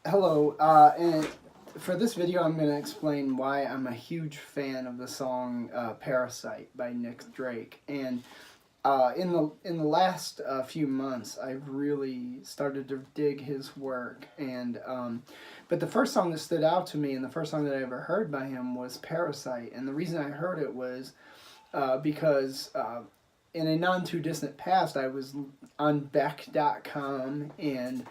Hello, and for this video I'm going to explain why I'm a huge fan of the song Parasite by Nick Drake. And in the last few months I've really started to dig his work. But the first song that stood out to me and the first song that I ever heard by him was Parasite. And the reason I heard it was because in a non too distant past I was on Beck.com, and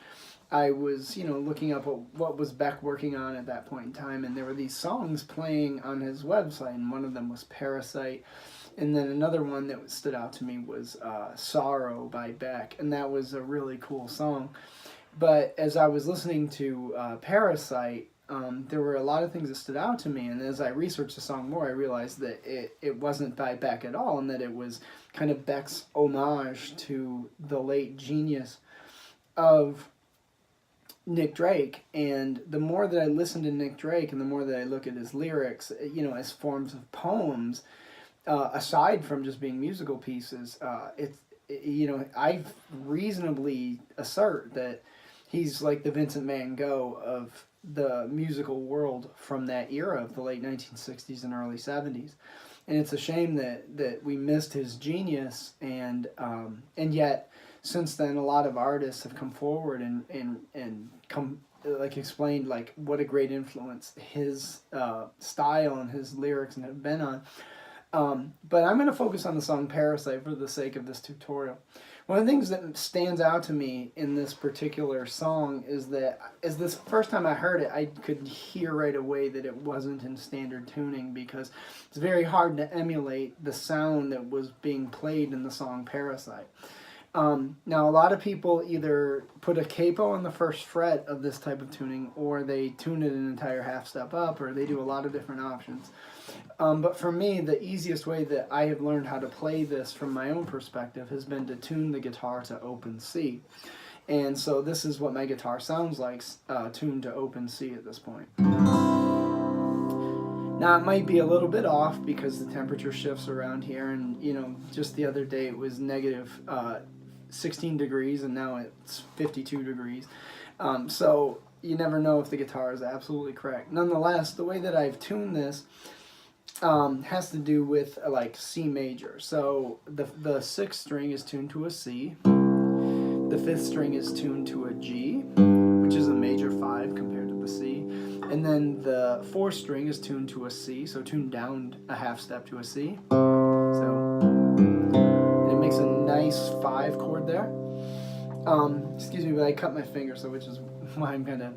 I was, looking up what was Beck working on at that point in time, and there were these songs playing on his website, and one of them was Parasite, and then another one that stood out to me was Sorrow by Beck, and that was a really cool song. But as I was listening to Parasite, there were a lot of things that stood out to me, and as I researched the song more, I realized that it wasn't by Beck at all, and that it was kind of Beck's homage to the late genius of Nick Drake. And the more that I listen to Nick Drake and the more that I look at his lyrics, as forms of poems, aside from just being musical pieces, I reasonably assert that he's like the Vincent Van Gogh of the musical world from that era of the late 1960s and early 70s. And it's a shame that we missed his genius, and yet since then a lot of artists have come forward and come explained what a great influence his style and his lyrics have been on. But I'm going to focus on the song Parasite for the sake of this tutorial. One of the things that stands out to me in this particular song is that as this first time I heard it, I could hear right away that it wasn't in standard tuning, because it's very hard to emulate the sound that was being played in the song Parasite. Now, a lot of people either put a capo on the first fret of this type of tuning, or they tune it an entire half step up, or they do a lot of different options. But for me, the easiest way that I have learned how to play this from my own perspective has been to tune the guitar to open C. And so this is what my guitar sounds like tuned to open C at this point. Now, it might be a little bit off because the temperature shifts around here, and just the other day it was negative 16 degrees and now it's 52 degrees. So you never know if the guitar is absolutely correct. Nonetheless, the way that I've tuned this has to do with C major. So the sixth string is tuned to a C. The fifth string is tuned to a G, which is a major 5 compared to the C. And then the fourth string is tuned to a C, so tuned down a half step to a C. And it makes a nice 5 chord there. Excuse me, but I cut my finger, so which is why I'm kind of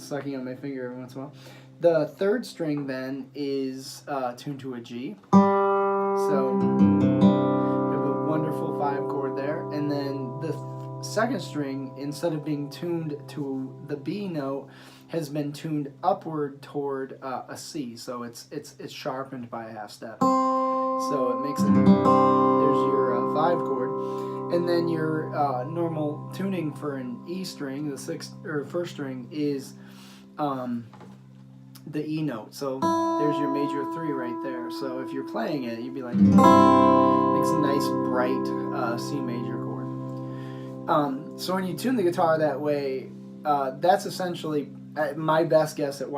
sucking on my finger every once in a while. The third string then is tuned to a G. So we have a wonderful 5 chord there. And then the second string, instead of being tuned to the B note, has been tuned upward toward a C. So it's sharpened by a half step. So it makes it, there's your 5 chord. And then your normal tuning for an E string, the first string, is the E note. So there's your major 3 right there. So if you're playing it, you'd be like, makes a nice bright C major chord. So when you tune the guitar that way, that's essentially my best guess at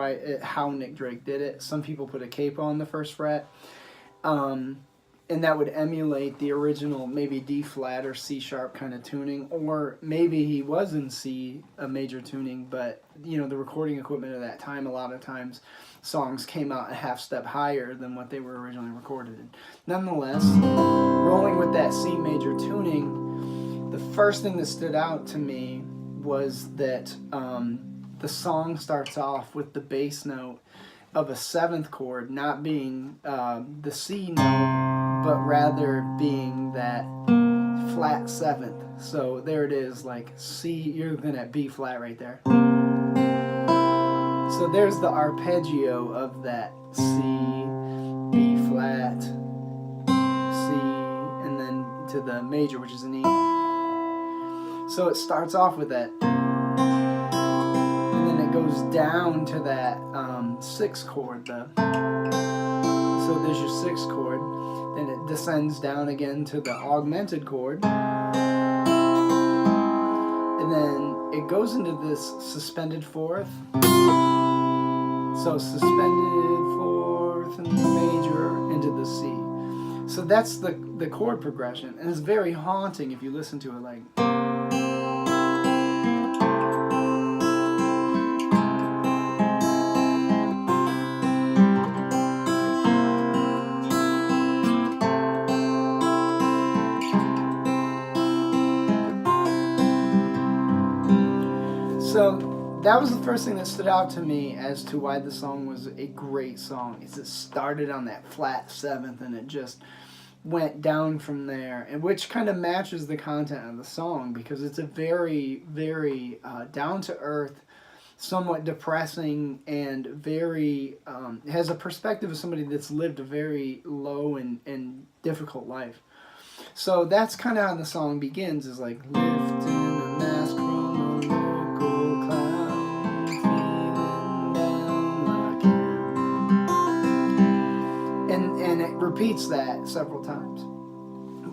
how Nick Drake did it. Some people put a capo on the first fret, and that would emulate the original maybe D flat or C sharp kind of tuning, or maybe he was in C, a major tuning, but the recording equipment at that time, a lot of times songs came out a half step higher than what they were originally recorded in. Nonetheless, rolling with that C major tuning, the first thing that stood out to me was that the song starts off with the bass note of a 7th chord not being the C note, but rather being that flat 7th. So there it is, like C, you're looking at B flat right there. So there's the arpeggio of that C, B flat, C, and then to the major, which is an E. So it starts off with that, and then it goes down to that 6th chord. So there's your 6th chord. Then it descends down again to the augmented chord, and then it goes into this suspended fourth. So suspended fourth and major into the C. So that's the chord progression, and it's very haunting if you listen to it like. So that was the first thing that stood out to me as to why the song was a great song. Is it started on that flat seventh and it just went down from there, and which kind of matches the content of the song because it's a very, very down to earth, somewhat depressing, and very has a perspective of somebody that's lived a very low and difficult life. So that's kind of how the song begins, is like lifting the mask from a local clown, feeling down like him. And it repeats that several times.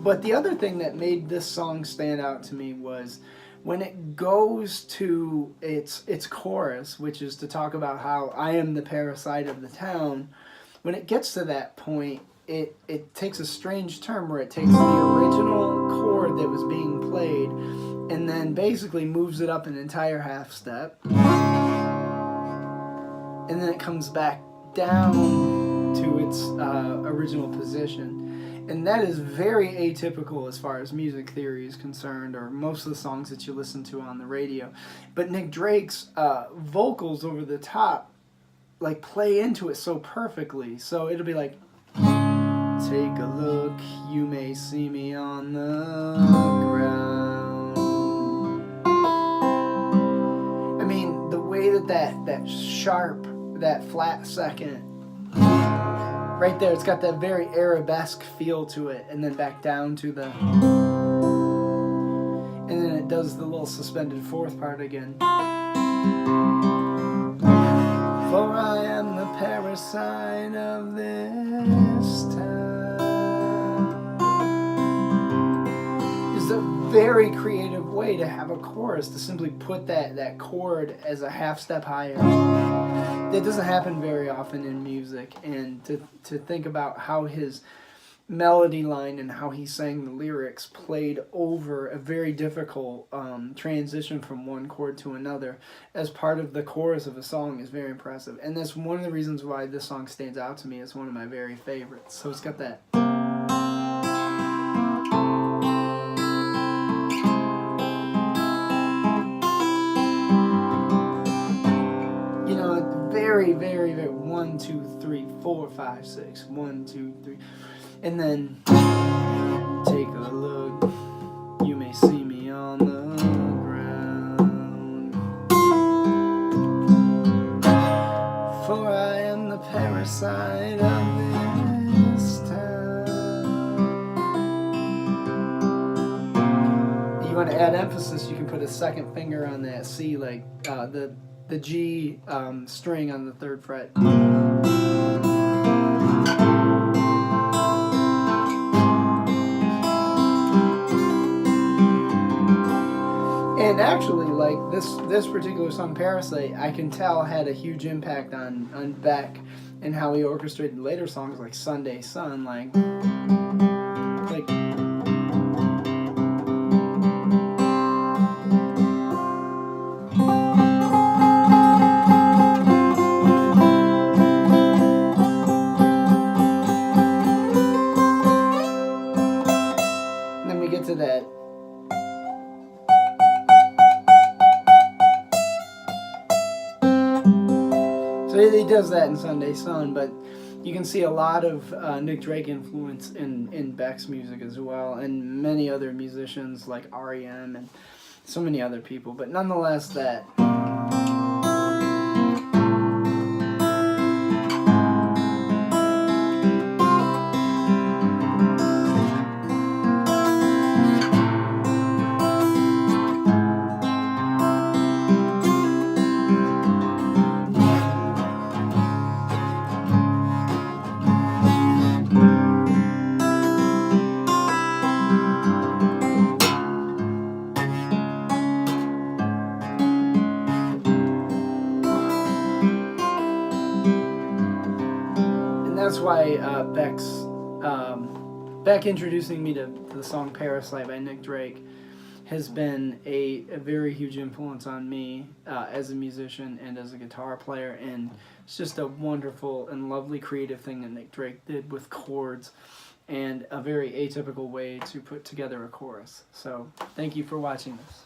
But the other thing that made this song stand out to me was when it goes to its chorus, which is to talk about how I am the parasite of the town. When it gets to that point, it takes a strange turn where it takes the original chord that was being played and then basically moves it up an entire half step. And then it comes back down to its original position. And that is very atypical as far as music theory is concerned, or most of the songs that you listen to on the radio. But Nick Drake's vocals over the top like play into it so perfectly. So it'll be like, take a look, you may see me on the ground. I mean, the way that sharp, that flat second, right there, it's got that very arabesque feel to it, and then back down to the, and then it does the little suspended fourth part again. For I am the parasite of this town. It's a very creative way to have a chorus, to simply put that chord as a half step higher. That doesn't happen very often in music, and to think about how his melody line and how he sang the lyrics played over a very difficult transition from one chord to another as part of the chorus of a song is very impressive. And that's one of the reasons why this song stands out to me as one of my very favorites. So it's got that. You know, very, very, very 1, 2, 3, 4, 5, 6. 1, 2, 3. And then, take a look, you may see me on the ground. For I am the parasite of this town. You want to add emphasis, you can put a second finger on that C, like the G string on the 3rd fret. And actually, like this particular song, Parasite, I can tell had a huge impact on Beck and how he orchestrated later songs like Sunday Sun, like and then we get to that. So he does that in Sunday Sun, but you can see a lot of Nick Drake influence in Beck's music as well, and many other musicians like R.E.M. and so many other people. But nonetheless, that. that's why Beck introducing me to the song Parasite by Nick Drake has been a very huge influence on me as a musician and as a guitar player, and it's just a wonderful and lovely creative thing that Nick Drake did with chords and a very atypical way to put together a chorus. So thank you for watching this.